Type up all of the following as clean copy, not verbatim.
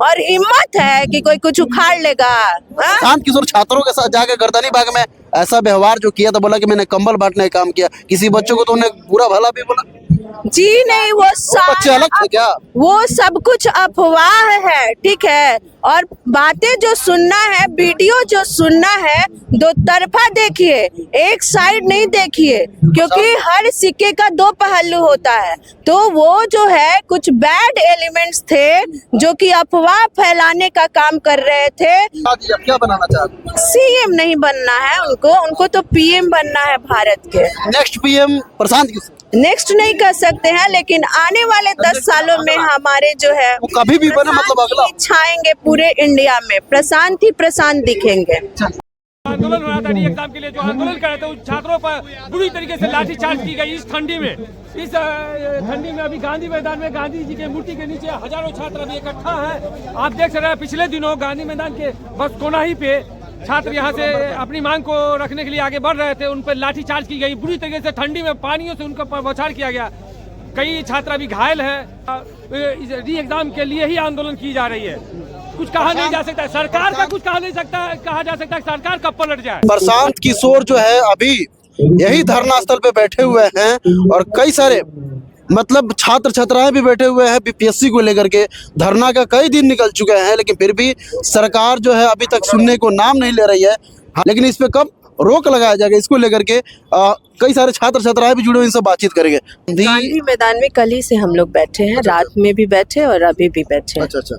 और हिम्मत है कि कोई कुछ उखाड़ लेगा। हाँ? शांत किशोर छात्रों के साथ जाकर गर्दनी बाग में ऐसा व्यवहार जो किया था, बोला कि मैंने कंबल बांटने का काम किया, किसी बच्चों को तो उन्हें बुरा भला भी बोला। जी नहीं, वो बच्चे अलग थे क्या? वो सब कुछ अफवाह है, ठीक है। और बातें जो सुनना है, वीडियो जो सुनना है, दो तरफा देखिए, एक साइड नहीं देखिए, क्योंकि हर सिक्के का दो पहलू होता है। तो वो जो है कुछ बैड एलिमेंट्स थे जो कि अफवाह फैलाने का काम कर रहे थे। अब क्या बनाना चाहते? सीएम नहीं बनना है उनको तो पीएम बनना है भारत के। Next PM Prashant Kishor next नहीं कर सकते हैं, लेकिन आने वाले 10 सालों में हमारे जो है वो कभी भी बने, मतलब अगला छाएंगे पूरे इंडिया में, प्रशांत ही प्रशांत दिखेंगे। आंदोलन हो रहा था एग्जाम के लिए, जो आंदोलन कर रहे थे उन छात्रों पर बुरी तरीके से लाठीचार्ज की गई इस ठंडी में। इस ठंडी में अभी गांधी मैदान में गांधी जी के मूर्ति के नीचे हजारों छात्र अभी इकट्ठा है। आप देख रहे हैं पिछले दिनों गांधी मैदान के बस कोनाही पे छात्र यहाँ से अपनी मांग को रखने के लिए आगे बढ़ रहे थे, उन पर लाठीचार्ज की गई बुरी तरीके से, ठंडी में पानियों से उनका बौछार किया गया। कई छात्र अभी घायल है। री एग्जाम के लिए ही आंदोलन की जा रही है। कुछ कहा नहीं जा सकता, सरकार का कुछ कहा जा सकता, सरकार कब पलट जाए। प्रशांत किशोर जो है अभी यही धरना स्थल पे बैठे हुए हैं और कई सारे मतलब छात्र छात्राएं भी बैठे हुए हैं बीपीएससी को लेकर के। धरना का कई दिन निकल चुके हैं, लेकिन फिर भी सरकार जो है अभी तक सुनने को नाम नहीं ले रही है। लेकिन इस पे कब रोक लगाया जाएगा इसको लेकर के कई सारे छात्र छात्राएं भी जुड़े हुए, इनसे बातचीत करेंगे। गांधी मैदान में कल ही से हम लोग बैठे हैं, रात में भी बैठे और अभी भी बैठे हैं। अच्छा।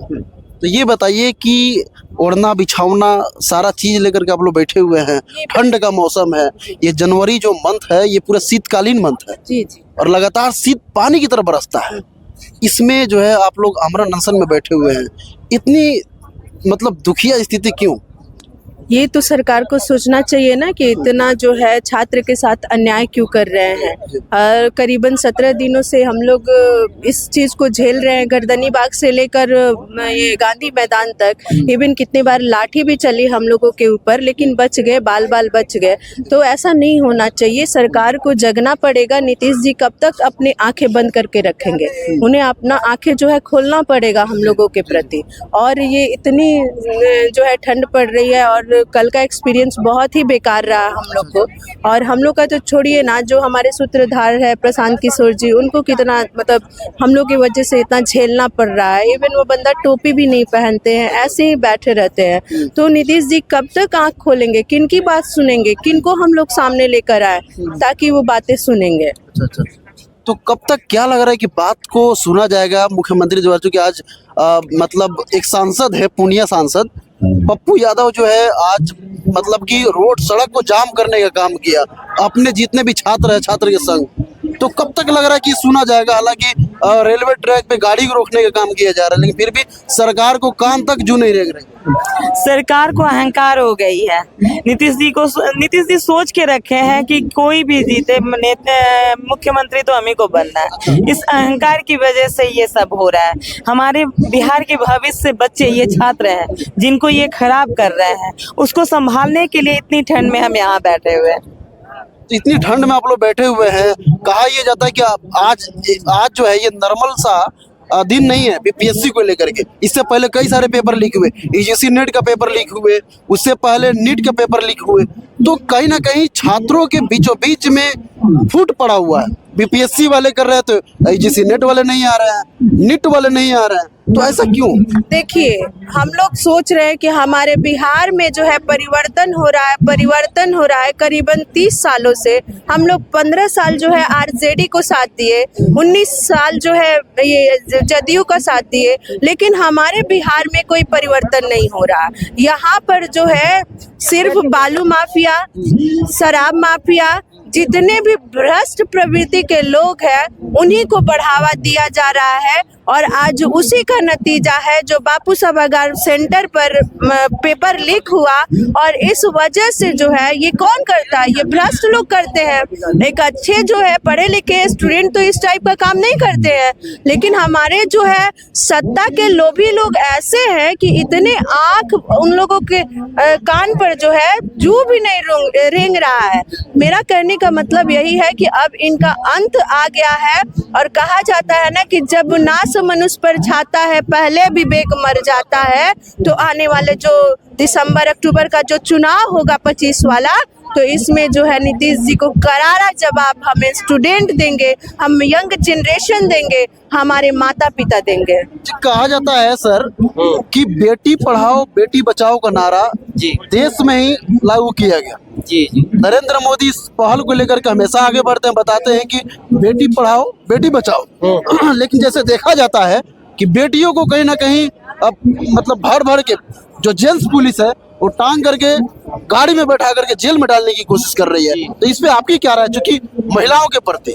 तो ये बताइए कि ओढ़ना बिछावना सारा चीज लेकर के आप लोग बैठे हुए हैं, ठंड का मौसम है, ये जनवरी जो मंथ है ये पूरा शीतकालीन मंथ है जी और लगातार शीत पानी की तरह बरसता है। इसमें जो है आप लोग आमरण अनशन में बैठे हुए हैं, इतनी मतलब दुखिया स्थिति क्यों? ये तो सरकार को सोचना चाहिए ना कि इतना जो है छात्र के साथ अन्याय क्यों कर रहे हैं। और करीबन 17 दिनों से हम लोग इस चीज़ को झेल रहे हैं, गर्दनी बाग से लेकर ये गांधी मैदान तक। इवन कितनी बार लाठी भी चली हम लोगों के ऊपर, लेकिन बच गए, बाल बाल बच गए। तो ऐसा नहीं होना चाहिए, सरकार को जगना पड़ेगा। नीतीश जी कब तक अपनी आंखें बंद करके रखेंगे? उन्हें अपना आंखें जो है खोलना पड़ेगा हम लोगों के प्रति। और ये इतनी जो है ठंड पड़ रही है और कल का एक्सपीरियंस बहुत ही बेकार रहा हम लोग को। और हम लोग का तो छोड़िए ना, जो हमारे सूत्रधार है प्रशांत किशोर जी, उनको कितना मतलब हम लोग की वजह से इतना झेलना पड़ रहा है। इवन वो बंदा टोपी भी नहीं पहनते हैं, ऐसे ही बैठे रहते हैं। तो नीतीश जी कब तक आंख खोलेंगे? किन की बात सुनेंगे? किन को हम लोग सामने लेकर आए ताकि वो बातें सुनेंगे? अच्छा। तो कब तक क्या लग रहा है कि बात को सुना जाएगा मुख्यमंत्री द्वारा? क्योंकि आज मतलब एक सांसद है, पूर्णिया सांसद पप्पू यादव जो है आज मतलब कि रोड सड़क को जाम करने का काम किया अपने जितने भी छात्र है छात्र के संग। तो कब तक लग रहा है कि सुना जाएगा? हालांकि रेलवे ट्रैक पे गाड़ी को रोकने का काम किया जा रहा है, लेकिन फिर भी सरकार को कान तक जू नहीं रेंग रही। सरकार को अहंकार हो गई है। नीतीश जी सोच के रखे हैं कि कोई भी जीते मुख्यमंत्री तो हम ही को बनना है। इस अहंकार की वजह से ये सब हो रहा है। हमारे बिहार के भविष्य बच्चे ये छात्र हैं जिनको ये खराब कर रहे हैं, उसको संभालने के लिए इतनी ठंड में हम यहाँ बैठे हुए हैं। तो इतनी ठंड में आप लोग बैठे हुए हैं, कहा यह जाता है कि आज जो है ये नॉर्मल सा दिन नहीं है बीपीएससी को लेकर के। इससे पहले कई सारे पेपर लीक हुए, यूजीसी नेट का पेपर लीक हुए, उससे पहले नीट का पेपर लीक हुए। तो कहीं ना कहीं छात्रों के बीचों बीच में फूट पड़ा हुआ है। बीपीएससी वाले कर रहे हैं तो यूजीसी नेट वाले नहीं आ रहे हैं, नीट वाले नहीं आ रहे हैं। तो ऐसा क्यों? देखिए, हम लोग सोच रहे हैं कि हमारे बिहार में जो है परिवर्तन हो रहा है। करीबन 30 सालों से हम लोग 15 साल जो है आरजेडी को साथ दिए, 19 साल जो है ये जदयू का साथ दिए, लेकिन हमारे बिहार में कोई परिवर्तन नहीं हो रहा। यहाँ पर जो है सिर्फ बालू माफिया, शराब माफिया, जितने भी भ्रष्ट प्रवृत्ति के लोग हैं उन्हीं को बढ़ावा दिया जा रहा है। और आज उसी का नतीजा है जो बापू सभागार सेंटर पर पेपर लीक हुआ। और इस वजह से जो है ये कौन करता है? ये भ्रष्ट लोग करते हैं। एक अच्छे जो है पढ़े लिखे स्टूडेंट तो इस टाइप का काम नहीं करते हैं, लेकिन हमारे जो है सत्ता के लोभी लोग ऐसे हैं कि इतने आंख उन लोगों के कान पर जो है जू भी नहीं रेंग रहा है। मेरा कहने का मतलब यही है कि अब इनका अंत आ गया है। और कहा जाता है ना कि जब नाश आकाश मनुष्य पर छाता है, पहले विवेक मर जाता है। तो आने वाले जो दिसंबर अक्टूबर का जो चुनाव होगा 25 वाला, तो इसमें जो है नीतीश जी को करारा जवाब हमें स्टूडेंट देंगे, हम यंग जनरेशन देंगे, हमारे माता पिता देंगे। कहा जाता है सर कि बेटी पढ़ाओ बेटी बचाओ का नारा जी देश में ही लागू किया गया। जी जी नरेंद्र मोदी इस पहल को लेकर के हमेशा आगे बढ़ते हैं, बताते हैं कि बेटी पढ़ाओ बेटी बचाओ। लेकिन जैसे देखा जाता है कि बेटियों को कहीं ना कहीं अब मतलब भर भर के जो जेंट्स पुलिस है वो टांग करके गाड़ी में बैठा करके जेल में डालने की कोशिश कर रही है। तो इस पे आपकी क्या राय है, चूंकि महिलाओं के प्रति?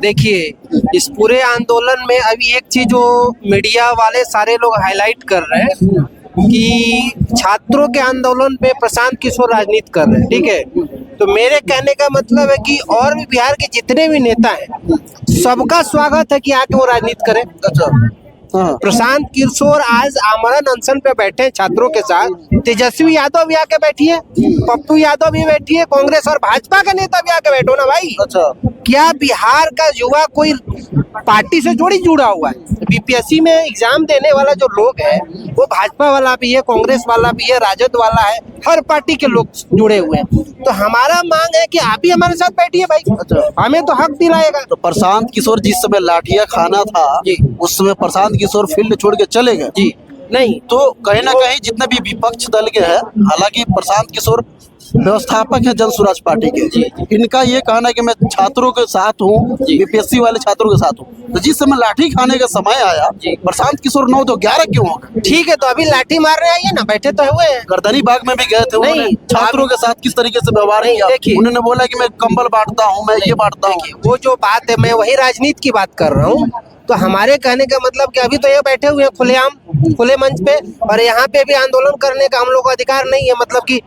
देखिए, इस पूरे आंदोलन में अभी एक चीज जो मीडिया वाले सारे लोग हाईलाइट कर रहे हैं कि छात्रों के आंदोलन पे प्रशांत किशोर राजनीति कर रहे हैं, ठीक है। तो मेरे कहने का मतलब है कि और भी बिहार के जितने भी नेता हैं सबका स्वागत है कि आके वो राजनीति करें। अच्छा, हाँ। प्रशांत किशोर आज आमरण अनशन पे बैठे हैं छात्रों के साथ, तेजस्वी यादव भी आके बैठी है, पप्पू यादव भी बैठी है, कांग्रेस और भाजपा का नेता भी आके बैठो ना भाई। अच्छा, क्या बिहार का युवा कोई पार्टी से जोड़ी जुड़ा हुआ है? बीपीएससी में एग्जाम देने वाला जो लोग है वो भाजपा वाला भी है, कांग्रेस वाला भी है, राजद वाला है, हर पार्टी के लोग जुड़े हुए हैं। तो हमारा मांग है कि आप भी हमारे साथ बैठिए भाई। अच्छा। हमें तो हक दिलाएगा। तो प्रशांत किशोर जिस समय लाठिया खाना था जी। उस समय प्रशांत किशोर फील्ड छोड़ के चले गए। जी नहीं, तो कहीं ना कहीं जितने भी विपक्ष दल के हैं, हालांकि प्रशांत किशोर व्यवस्थापक है जन स्वराज पार्टी के, इनका ये कहना है कि मैं छात्रों के साथ हूँ, बीपीएससी वाले छात्रों के साथ हूँ। तो जिस समय लाठी खाने का समय आया प्रशांत किशोर 9 तो 11 क्यों हो गए? ठीक है, तो अभी लाठी मार रहे आइए ना, बैठे तो हुए हैं। गर्दनी बाग में भी गए थे, उन्होंने नहीं, छात्रों के साथ किस तरीके से व्यवहार नहीं, किया। देखिए। उन्होंने बोला कि मैं कंबल बांटता हूँ, मैं ये बांटता हूँ। वो जो बात है, मैं वही राजनीति की बात कर रहा हूँ। तो हमारे कहने का मतलब कि अभी तो ये बैठे हुए हैं खुलेआम, खुले मंच पे, और यहाँ पे भी आंदोलन करने का हम लोग को अधिकार नहीं है। मतलब कि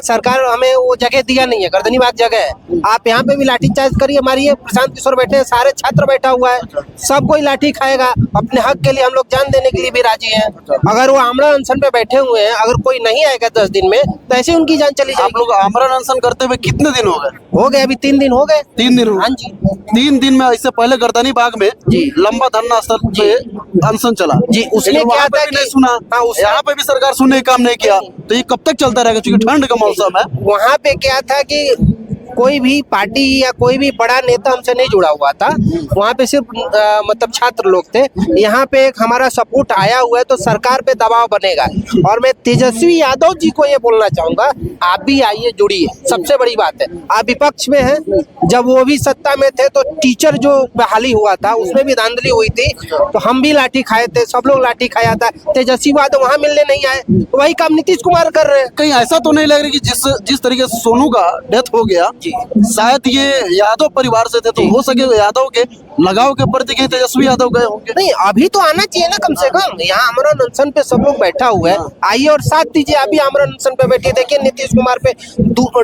सरकार हमें वो जगह दिया नहीं है, गर्दनी बाग जगह है। आप यहाँ पे भी लाठीचार्ज करिए, मारिए। प्रशांत किशोर बैठे हैं, सारे छात्र बैठा हुआ है, सब कोई लाठी खाएगा। अपने हक के लिए हम लोग जान देने के लिए भी राजी हैं। अगर वो आमरण अनशन पे बैठे हुए हैं, अगर कोई नहीं आएगा 10 दिन में, तो ऐसे उनकी जान चली आप जाएगी। लोग आमरण अनशन करते हुए कितने दिन हो गए? हो गए, अभी 3 दिन हो गए। 3 दिन हो हाँ गए। जी। 3 दिन में, इससे पहले गर्दनी बाग में जी। लंबा धरना स्थल पे अनशन चला जी, उसमें लेकिन क्या वहाँ पे था भी कि- नहीं सुना। हाँ, उसमें- यहाँ पे भी सरकार सुनने का काम नहीं किया। तो ये कब तक चलता रहेगा, क्योंकि ठंड का मौसम है। वहाँ पे क्या था कि कोई भी पार्टी या कोई भी बड़ा नेता हमसे नहीं जुड़ा हुआ था। वहाँ पे सिर्फ मतलब छात्र लोग थे। यहाँ पे एक हमारा सपोर्ट आया हुआ है, तो सरकार पे दबाव बनेगा। और मैं तेजस्वी यादव जी को ये बोलना चाहूंगा, आप भी आइए, जुड़िए। सबसे बड़ी बात है, आप विपक्ष में हैं। जब वो भी सत्ता में थे तो टीचर जो बहाली हुआ था उसमें भी धांधली हुई थी, तो हम भी लाठी खाए थे, सब लोग लाठी खाया था। तेजस्वी यादव वहाँ मिलने नहीं आए, तो वही काम नीतीश कुमार कर रहे हैं। कहीं ऐसा तो नहीं लग रहा कि जिस तरीके से सोनू का डेथ हो गया, शायद ये यादव परिवार से थे, तो हो सके यादव के लगाव के प्रति कहीं तेजस्वी यादव गए होंगे। नहीं, अभी तो आना चाहिए ना कम से कम। यहाँ आमरण अनशन पे सब लोग बैठा हुआ है, आइए और साथ दीजिए। अभी आमरण अनशन पे बैठिए, देखिए नीतीश कुमार पे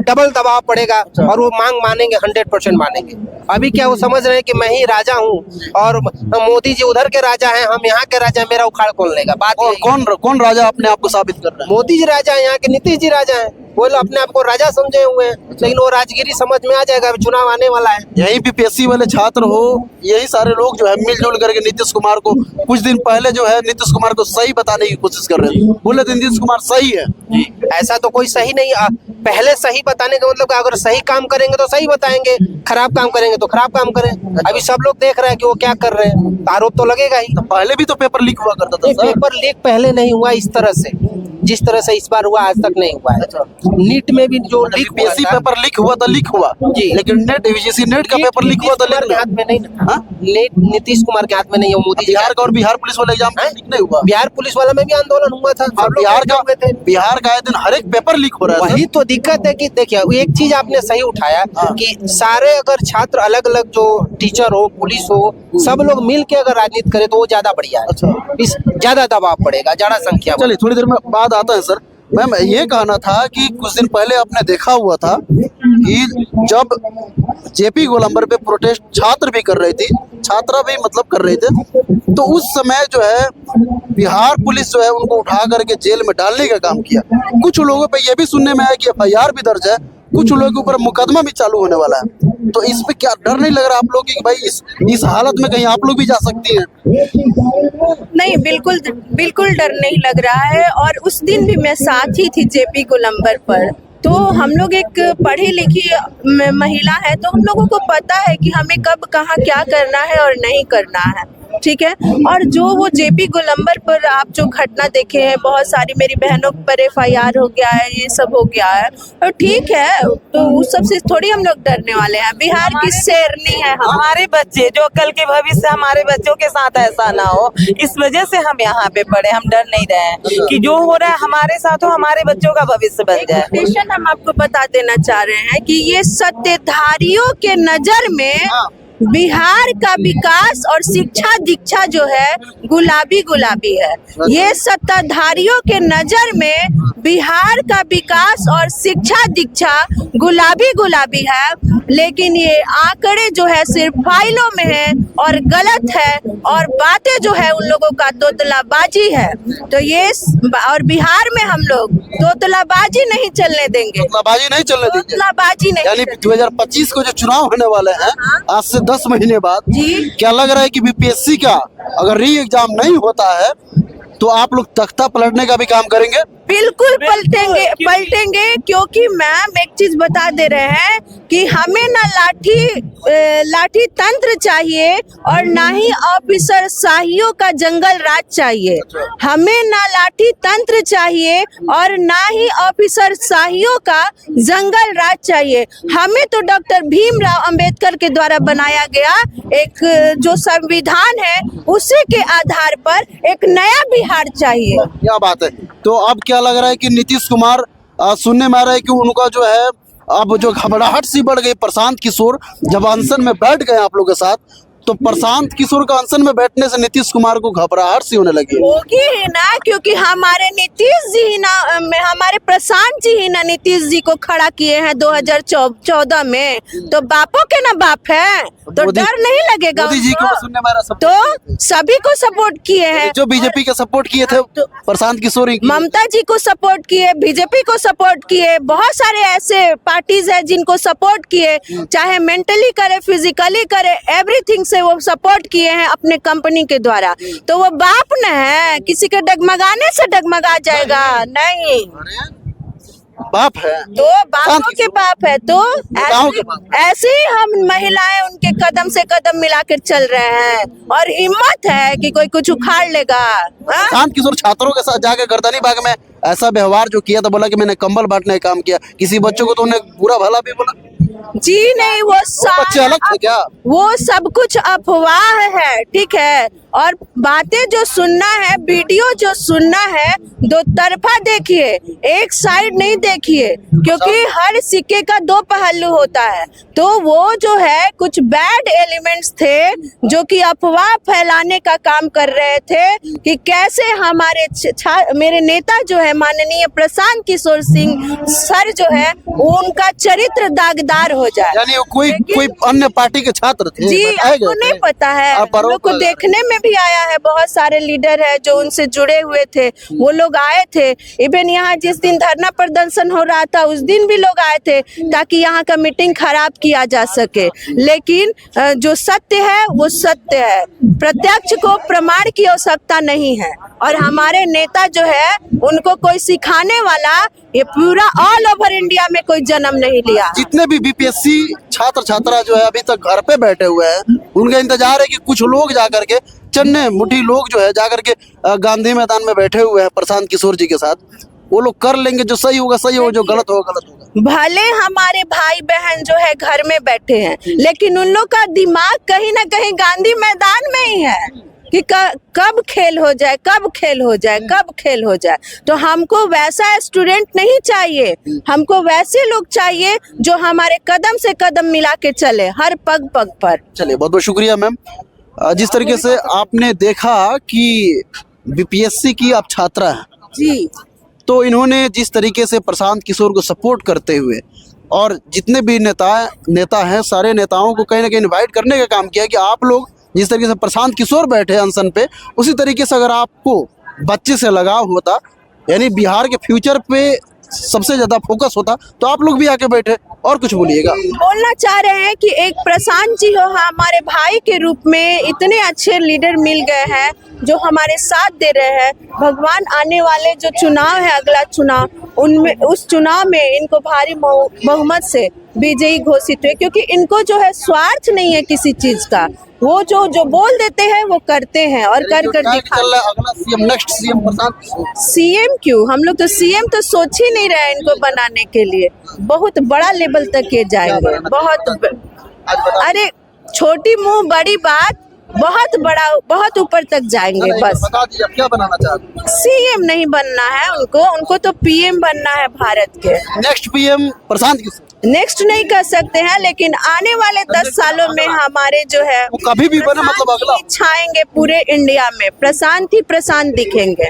डबल दबाव पड़ेगा और वो मांग मानेंगे, 100% मानेंगे। अभी क्या वो समझ रहे हैं कि मैं ही राजा हूँ और मोदी जी उधर के राजा हैं, हम यहाँ के राजा हैं, मेरा उखाड़ कौन लेगा? बात और कौन राजा अपने आप को साबित कर रहा है? मोदी जी राजा है, यहाँ के नीतीश जी राजा हैं। वो लोग अपने आप को राजा समझे हुए हैं, लेकिन वो राजगिरी समझ में आ जाएगा, अभी चुनाव आने वाला है। यही बीपीएससी वाले छात्र हो, यही सारे लोग जो है मिलजुल करके नीतीश कुमार को कुछ दिन पहले जो है नीतीश कुमार को सही बताने की कोशिश कर रहे थे। बोले थे नीतीश कुमार सही है। ऐसा तो कोई सही नहीं। पहले सही बताने का मतलब अगर सही काम करेंगे तो सही बताएंगे, खराब काम करेंगे तो खराब काम करें। अभी सब लोग देख रहे हैं कि वो क्या कर रहे हैं, तो आरोप तो लगेगा ही। तो पहले भी तो पेपर लीक हुआ करता था नहीं, सर। पेपर लीक पहले नहीं हुआ इस तरह से, जिस तरह से इस बार हुआ आज तक नहीं हुआ है। नीट में भी जो लीक हुआ बीपीएससी था, पेपर लीक हुआ था, लीक हुआ जी। लेकिन नेट यूजीसी नेट का पेपर लीक हुआ था, नीतीश कुमार के हाथ में नहीं था। हाँ? नीतीश कुमार के हाथ में नहीं है, मोदी जी के बिहार का और बिहार पुलिस वाला एग्जाम हैं? लीक नहीं हुआ। बिहार पुलिस वाला में भी आंदोलन हुआ था, सब लोग बिहार बैठे हुए थे। बिहार का आए दिन हर एक पेपर लीक हो रहा है वही तो दिक्कत है कि देखिए, एक चीज आपने सही उठाया कि सारे अगर छात्र अलग अलग जो टीचर हो, पुलिस हो, सब लोग मिल के अगर राजनीति करे तो वो ज्यादा बढ़िया है। अच्छा। इस ज्यादा दबाव पड़ेगा, ज्यादा संख्या में। चलिए थोड़ी देर में बाद आता है सर। मैम ये कहना था कि कुछ दिन पहले आपने देखा हुआ था कि जब जेपी गोलंबर पे प्रोटेस्ट छात्र भी कर रही थी, छात्रा भी मतलब कर रहे थे, तो उस समय जो है बिहार पुलिस जो है उनको उठा करके जेल में डालने का काम किया। कुछ लोगों पे ये भी सुनने में आया कि एफआईआर भी दर्ज है, कुछ लोगों के ऊपर मुकदमा भी चालू होने वाला है। तो इस पे क्या डर नहीं लग रहा आप लोग कि भाई इस हालत में कहीं आप लोग भी जा सकती हैं? नहीं, बिल्कुल बिल्कुल डर नहीं लग रहा है। और उस दिन भी मैं साथ ही थी जेपी गोलंबर पर। तो हम लोग एक पढ़ी लिखी महिला है, तो हम लोगों को पता है कि हमें कब कहाँ क्या करना है और नहीं करना है, ठीक है। और जो वो जेपी गोलंबर पर आप जो घटना देखे हैं, बहुत सारी मेरी बहनों पर FIR हो गया है, ये सब हो गया है, और ठीक है, तो उस सब से थोड़ी हम लोग डरने वाले हैं। बिहार की शेरनी है हम। हमारे बच्चे, जो कल के भविष्य हमारे बच्चों के साथ ऐसा ना हो, इस वजह से हम यहाँ पे पढ़े। हम डर नहीं रहे हैं कि जो हो रहा है हमारे साथ हो, हमारे बच्चों का भविष्य बन जाए। पेशेंट हम आपको बता देना चाह रहे हैं कि ये सत्ताधारियों के नजर में बिहार का विकास और शिक्षा दीक्षा जो है गुलाबी गुलाबी है। ये सत्ताधारियों के नजर में बिहार का विकास और शिक्षा दीक्षा गुलाबी गुलाबी है, लेकिन ये आंकड़े जो है सिर्फ फाइलों में है और गलत है, और बातें जो है उन लोगों का तोतलाबाजी है। तो ये और बिहार में हम लोग तोतलाबाजी नहीं चलने देंगे, तोतलाबाजी नहीं चलने देंगे। तोतलाबाजी नहीं यानी 2025 को जो चुनाव होने वाले हैं, आज से 10 महीने बाद, जी। क्या लग रहा है कि बीपीएससी का अगर री एग्जाम नहीं होता है तो आप लोग तख्ता पलटने का भी काम करेंगे? बिल्कुल पलटेंगे, क्योंकि मैम एक चीज बता दे रहे हैं कि हमें ना लाठी तंत्र चाहिए और ना ही ऑफिसर शाहियों का जंगल राज चाहिए। हमें ना लाठी तंत्र चाहिए और ना ही ऑफिसर शाहियों का जंगल राज चाहिए। हमें तो डॉक्टर भीमराव अंबेडकर के द्वारा बनाया गया एक जो संविधान है, उसी के आधार पर एक नया बिहार चाहिए। क्या बात है। तो अब क्या लग रहा है कि नीतीश कुमार, सुनने में आ रहा है कि उनका जो है अब जो घबराहट सी बढ़ गई, प्रशांत किशोर जब अनशन में बैठ गए आप लोग के साथ, तो प्रशांत किशोर का अनशन में बैठने से नीतीश कुमार को घबराहट सी होने लगी। होगी ही ना, क्योंकि हमारे नीतीश जी ही ना, हमारे प्रशांत जी ही ना नीतीश जी को खड़ा किए हैं 2014 में। तो बापों के ना बाप है, तो डर नहीं लगेगा मोदी जी को उनको। सुनने में आ रहा, तो सभी को सपोर्ट किए हैं। जो बीजेपी के सपोर्ट किए थे प्रशांत किशोर ही, ममता जी को सपोर्ट किए, बीजेपी को सपोर्ट किए, बहुत सारे ऐसे पार्टीज है जिनको सपोर्ट किए, चाहे मेंटली करे, फिजिकली करे, एवरीथिंग से वो सपोर्ट किए हैं अपने कंपनी के द्वारा। तो वो बाप न है, किसी के डगमगाने से डगमगा जाएगा नहीं, बाप है, तो बापों के बाप है। तो नेताओं के बाप। ऐसे ही हम महिलाएं उनके कदम से कदम मिलाकर चल रहे हैं, और हिम्मत है कि कोई कुछ उखाड़ लेगा। हाँ? प्रशांत किशोर छात्रों के साथ जाके गर्दनी बाग में ऐसा व्यवहार जो किया था, बोला कि मैंने कंबल बांटने का काम किया, किसी बच्चों को तो उन्हें बुरा भला भी बोला। जी नहीं, वो बच्चे अलग थे क्या? वो सब कुछ अफवाह है, ठीक है। और बातें जो सुनना है, वीडियो जो सुनना है, दो तरफा देखिए, एक साइड नहीं देखिए, क्योंकि हर सिक्के का दो पहलू होता है। तो वो जो है कुछ बैड एलिमेंट्स थे जो कि अफवाह फैलाने का काम कर रहे थे कि कैसे हमारे मेरे नेता जो है माननीय प्रशांत किशोर सिंह सर जो है उनका चरित्र दागदार हो जाए। यानी वो कोई अन्य पार्टी के छात्र थे? जी, आपको नहीं पता है। हम लोग को देखने में भी आया है, बहुत सारे लीडर है जो उनसे जुड़े हुए थे, वो लोग आए थे। इवन यहाँ जिस दिन धरना प्रदर्शन हो रहा था उस दिन भी लोग आए थे ताकि यहाँ का मीटिंग खराब किया जा सके। लेकिन जो सत्य है वो सत्य है, प्रत्यक्ष को प्रमाण की आवश्यकता नहीं है। और हमारे नेता जो है उनको कोई सिखाने वाला ये पूरा ऑल ओवर इंडिया में कोई जन्म नहीं लिया। जितने भी बीपीएससी छात्र छात्रा जो है अभी तक घर पे बैठे हुए हैं, उनका इंतजार है कि कुछ लोग जाकर के, चन्ने मुठी लोग जो है जाकर के गांधी मैदान में बैठे हुए हैं प्रशांत किशोर जी के साथ, वो लोग कर लेंगे जो सही होगा सही होगा, जो गलत होगा गलत होगा। भले हमारे भाई बहन जो है घर में बैठे हैं, लेकिन उन लोग का दिमाग कहीं ना कहीं गांधी मैदान में ही है कि कब खेल हो जाए, कब खेल हो जाए, कब खेल हो जाए। तो हमको वैसा स्टूडेंट नहीं चाहिए, हमको वैसे लोग चाहिए जो हमारे कदम से कदम मिला के चले हर पग पग पर। चलिए, बहुत बहुत शुक्रिया मैम। जिस तरीके से आपने देखा कि बीपीएससी की आप छात्रा हैं जी, तो इन्होंने जिस तरीके से प्रशांत किशोर को सपोर्ट करते हुए और जितने भी नेता हैं सारे नेताओं को कहीं ना कहीं इन्वाइट करने का काम किया कि आप लोग जिस तरीके से प्रशांत किशोर बैठे अनशन पे, उसी तरीके से अगर आपको बच्चे से लगाव होता, यानी बिहार के फ्यूचर पे सबसे ज्यादा फोकस होता तो आप लोग भी आके बैठे। और कुछ बोलिएगा। बोलना चाह रहे हैं कि एक प्रशांत जी हो हमारे भाई के रूप में, इतने अच्छे लीडर मिल गए हैं जो हमारे साथ दे रहे हैं। भगवान आने वाले जो चुनाव है, अगला चुनाव, उनमें उस चुनाव में इनको भारी बहुमत से विजयी घोषित हुए, क्योंकि इनको जो है स्वार्थ नहीं है किसी चीज का। वो जो बोल देते हैं वो करते हैं और कर कर दिखा। चल रहा है अगला सीएम, नेक्स्ट सीएम प्रशांत। सीएम क्यों, हम लोग तो सीएम तो सोच ही नहीं रहे इनको बनाने के लिए। बहुत बड़ा लेवल तक ये जाएंगे, अरे छोटी मुंह बड़ी बात, बहुत बड़ा, बहुत ऊपर तक जाएंगे। बस बता दीजिए आप क्या बनाना चाहते हैं। सीएम नहीं बनना है उनको तो पीएम बनना है भारत के। नेक्स्ट पीएम प्रशांत किस नेक्स्ट नहीं कर सकते हैं, लेकिन आने वाले 10 सालों में हमारे जो है वो कभी भी बने, मतलब अगला छाएंगे पूरे इंडिया में, प्रशांत ही प्रशांत दिखेंगे।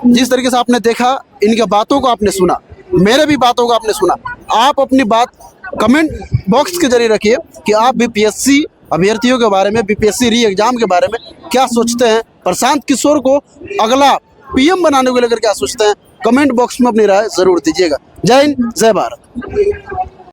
जिस तरीके से आपने देखा, इनके बातों को आपने सुना, मेरे भी बातों को आपने सुना। आप अपनी बात कमेंट बॉक्स के जरिए रखिए कि आप बीपीएससी अभ्यर्थियों के बारे में, बीपीएससी री एग्जाम के बारे में क्या सोचते हैं। प्रशांत किशोर को अगला पीएम बनाने को लेकर क्या सोचते हैं, कमेंट बॉक्स में अपनी राय जरूर दीजिएगा। जय हिंद, जय भारत।